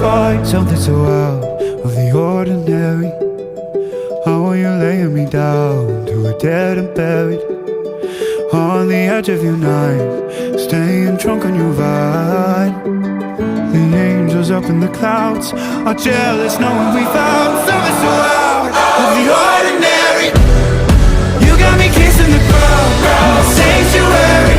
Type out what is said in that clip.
find something so out of the ordinary. How are you laying me down to a dead and buried on the edge of your night, staying drunk on your vine. The angels up in the clouds are jealous knowing we found something so out of the ordinary. You got me kissing the ground, sanctuary.